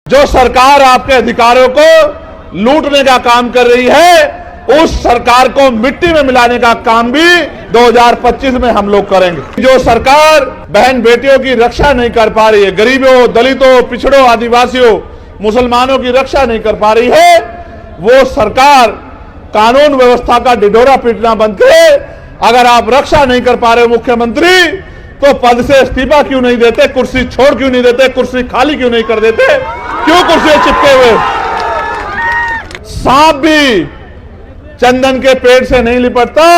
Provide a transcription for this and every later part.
जो सरकार आपके अधिकारों को लूटने का काम कर रही है, उस सरकार को मिट्टी में मिलाने का काम भी 2025 में हम लोग करेंगे। जो सरकार बहन बेटियों की रक्षा नहीं कर पा रही है, गरीबों, दलितों, पिछड़ों, आदिवासियों, मुसलमानों की रक्षा नहीं कर पा रही है, वो सरकार कानून व्यवस्था का ढिढोरा पीटना बंद करे। अगर आप रक्षा नहीं कर पा रहे मुख्यमंत्री, तो पद से इस्तीफा क्यों नहीं देते, कुर्सी छोड़ क्यों नहीं देते, कुर्सी खाली क्यों नहीं कर देते, क्यों कुर्सी चिपके हुए? सांप भी चंदन के पेड़ से नहीं लिपटता,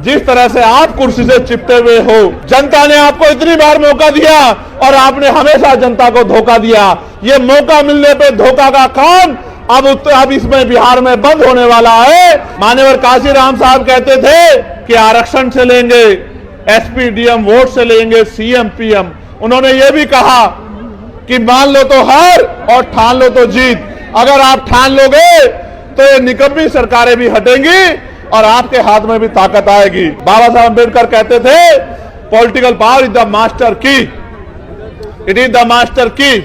जिस तरह से आप कुर्सी से चिपटे हुए हो। जनता ने आपको इतनी बार मौका दिया और आपने हमेशा जनता को धोखा दिया। ये मौका मिलने पे धोखा का काम अब इसमें बिहार में बंद होने वाला है। मान्यवर काशीराम साहब कहते थे कि आरक्षण से लेंगे, एसपी डीएम वोट से लेंगे, सीएम पीएम। उन्होंने ये भी कहा कि मान लो तो हार और ठान लो तो जीत। अगर आप ठान लोगे तो ये निकम्मी सरकारें भी हटेंगी और आपके हाथ में भी ताकत आएगी। बाबा साहब अम्बेडकर कहते थे, political power is the master की, इट इज द मास्टर की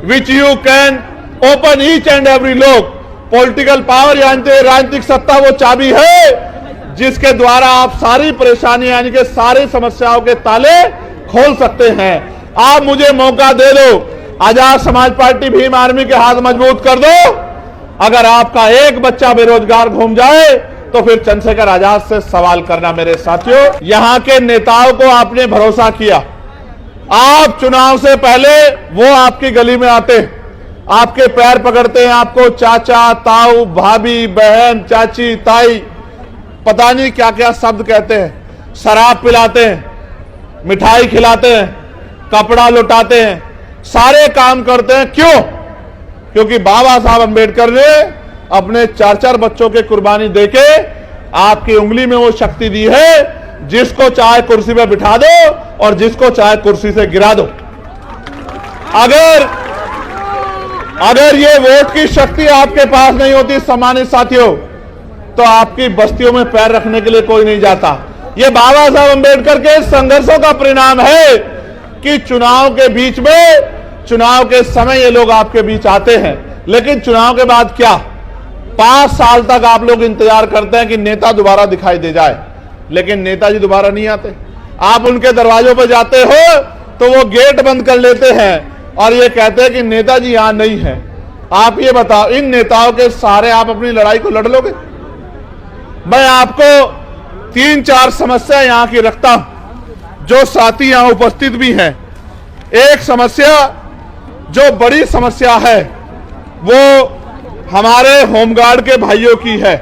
which you can open each and every lock. Political power यानी राजनीतिक सत्ता वो चाबी है जिसके द्वारा आप सारी परेशानियां यानी कि सारी समस्याओं के ताले खोल सकते हैं। आप मुझे मौका दे दो, आजाद समाज पार्टी भीम आर्मी के हाथ मजबूत कर दो। अगर आपका एक बच्चा बेरोजगार घूम जाए तो फिर चंद्रशेखर आजाद से सवाल करना। मेरे साथियों, यहां के नेताओं को आपने भरोसा किया। आप चुनाव से पहले वो आपकी गली में आते, आपके पैर पकड़ते हैं, आपको चाचा, ताऊ, भाभी, बहन, चाची, ताई, पता नहीं क्या क्या शब्द कहते हैं, शराब पिलाते हैं, मिठाई खिलाते हैं, कपड़ा लुटाते हैं, सारे काम करते हैं। क्यों? क्योंकि बाबा साहब अम्बेडकर ने अपने 4-4 बच्चों के कुर्बानी देके आपकी उंगली में वो शक्ति दी है, जिसको चाहे कुर्सी पे बिठा दो और जिसको चाहे कुर्सी से गिरा दो। अगर ये वोट की शक्ति आपके पास नहीं होती सम्मानित साथियों, तो आपकी बस्तियों में पैर रखने के लिए कोई नहीं जाता। ये बाबा साहब अम्बेडकर के संघर्षों का परिणाम है कि चुनाव के बीच में, चुनाव के समय ये लोग आपके बीच आते हैं, लेकिन चुनाव के बाद क्या? 5 साल तक आप लोग इंतजार करते हैं कि नेता दोबारा दिखाई दे जाए, लेकिन नेताजी दोबारा नहीं आते। आप उनके दरवाजों पर जाते हो तो वो गेट बंद कर लेते हैं और ये कहते हैं कि नेताजी यहां नहीं है। आप ये बताओ, इन नेताओं के सहारे आप अपनी लड़ाई को लड़ लोगे? मैं आपको 3-4 समस्या यहां की रखता हूं, जो साथी यहां उपस्थित भी हैं। एक समस्या जो बड़ी समस्या है वो हमारे होमगार्ड के भाइयों की है।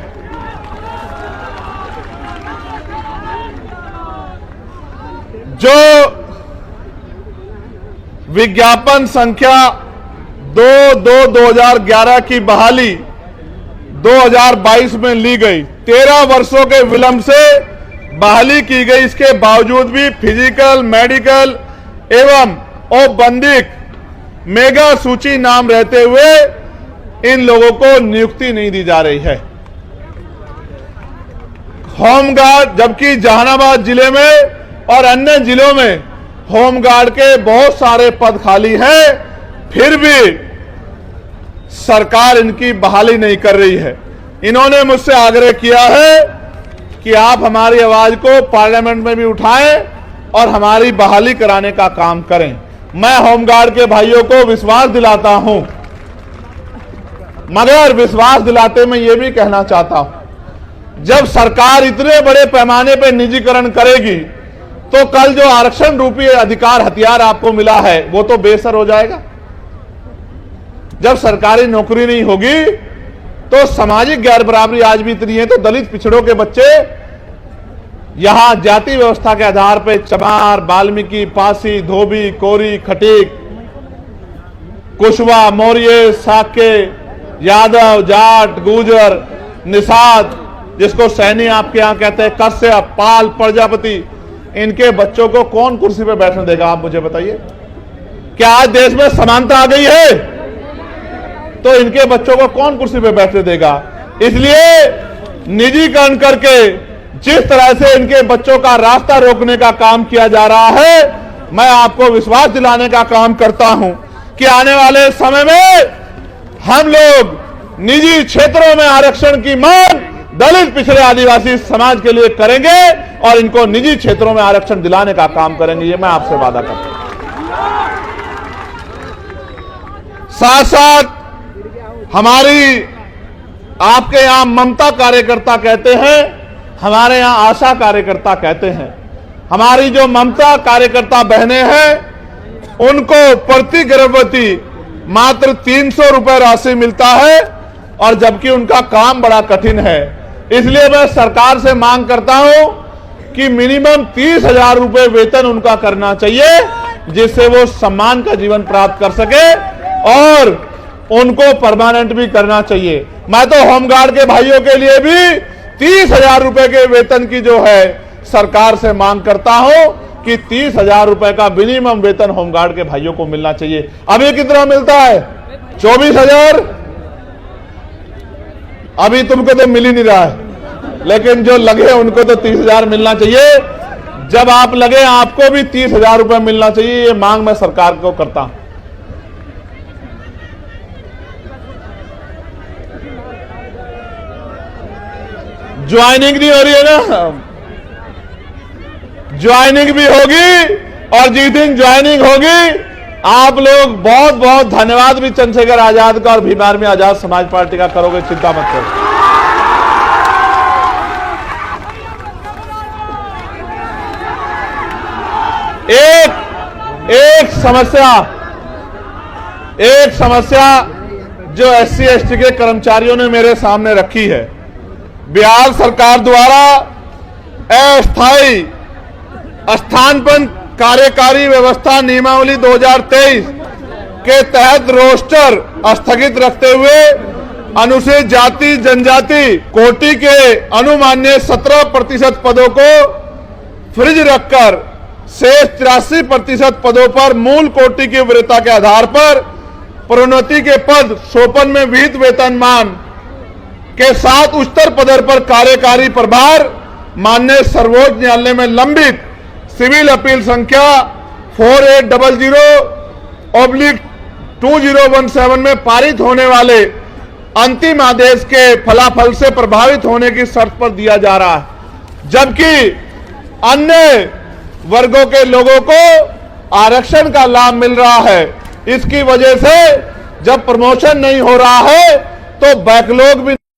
जो विज्ञापन संख्या 2/2/2011 की बहाली 2022 में ली गई, 13 वर्षों के विलंब से बहाली की गई। इसके बावजूद भी फिजिकल, मेडिकल एवं औपबंधिक मेगा सूची नाम रहते हुए इन लोगों को नियुक्ति नहीं दी जा रही है। होमगार्ड, जबकि जहानाबाद जिले में और अन्य जिलों में होमगार्ड के बहुत सारे पद खाली हैं, फिर भी सरकार इनकी बहाली नहीं कर रही है। इन्होंने मुझसे आग्रह किया है कि आप हमारी आवाज को पार्लियामेंट में भी उठाएं और हमारी बहाली कराने का काम करें। मैं होमगार्ड के भाइयों को विश्वास दिलाता हूं, मगर विश्वास दिलाते मैं ये भी कहना चाहता हूं, जब सरकार इतने बड़े पैमाने पर निजीकरण करेगी तो कल जो आरक्षण रूपी अधिकार हथियार आपको मिला है वो तो बेसर हो जाएगा। जब सरकारी नौकरी नहीं होगी तो सामाजिक गैर बराबरी आज भी इतनी है, तो दलित पिछड़ों के बच्चे यहां जाति व्यवस्था के आधार पर चमार, वाल्मीकि, पासी, धोबी, कोरी, खटीक, कुशवा, मौर्य, साके, यादव, जाट, गुर्जर, निषाद, जिसको सैनी आपके यहां कहते हैं, कश्यप, पाल, प्रजापति, इनके बच्चों को कौन कुर्सी पर बैठने देगा? आप मुझे बताइए। क्या आज देश में समानता आ गई है? तो इनके बच्चों को कौन कुर्सी पर बैठने देगा? इसलिए निजीकरण करके जिस तरह से इनके बच्चों का रास्ता रोकने का काम किया जा रहा है, मैं आपको विश्वास दिलाने का काम करता हूं कि आने वाले समय में हम लोग निजी क्षेत्रों में आरक्षण की मांग दलित पिछड़े आदिवासी समाज के लिए करेंगे और इनको निजी क्षेत्रों में आरक्षण दिलाने का काम करेंगे, ये मैं आपसे वादा करता हूं। साथ साथ हमारी आपके यहां ममता कार्यकर्ता कहते हैं, हमारे यहां आशा कार्यकर्ता कहते हैं। हमारी जो ममता कार्यकर्ता बहनें हैं उनको प्रति गर्भवती मात्र 300 रुपए राशि मिलता है और जबकि उनका काम बड़ा कठिन है। इसलिए मैं सरकार से मांग करता हूं कि मिनिमम 30,000 रुपए वेतन उनका करना चाहिए, जिससे वो सम्मान का जीवन प्राप्त कर सके और उनको परमानेंट भी करना चाहिए। मैं तो होमगार्ड के भाइयों के लिए भी 30,000 रुपए के वेतन की जो है सरकार से मांग करता हूं कि 30,000 रुपए का मिनिमम वेतन होमगार्ड के भाइयों को मिलना चाहिए। अभी कितना मिलता है? 24,000। अभी तुमको तो मिल ही नहीं रहा है, लेकिन जो लगे उनको तो 30,000 मिलना चाहिए। जब आप लगे आपको भी 30,000 रुपए मिलना चाहिए, ये मांग मैं सरकार को करता हूं। ज्वाइनिंग नहीं हो रही है ना, ज्वाइनिंग भी होगी और जिस दिन ज्वाइनिंग होगी आप लोग बहुत बहुत धन्यवाद भी चंद्रशेखर आजाद का और भीम आर्मी आजाद समाज पार्टी का करोगे, चिंता मत करो। एक समस्या जो SC ST के कर्मचारियों ने मेरे सामने रखी है। बिहार सरकार द्वारा अस्थायी स्थानापन्न कार्यकारी व्यवस्था नियमावली 2023 के तहत रोस्टर स्थगित रखते हुए अनुसूचित जाति जनजाति कोटि के अनुमान्य 17% पदों को फ्रिज रखकर शेष 83% पदों पर मूल कोटि की वरीयता के आधार पर प्रोन्नति के पद सोपन में विहित वेतनमान के साथ उच्चतर पद पर कार्यकारी प्रभार माननीय सर्वोच्च न्यायालय में लंबित सिविल अपील संख्या 4800/2017 में पारित होने वाले अंतिम आदेश के फलाफल से प्रभावित होने की शर्त पर दिया जा रहा है, जबकि अन्य वर्गों के लोगों को आरक्षण का लाभ मिल रहा है। इसकी वजह से जब प्रमोशन नहीं हो रहा है तो बैकलॉग भी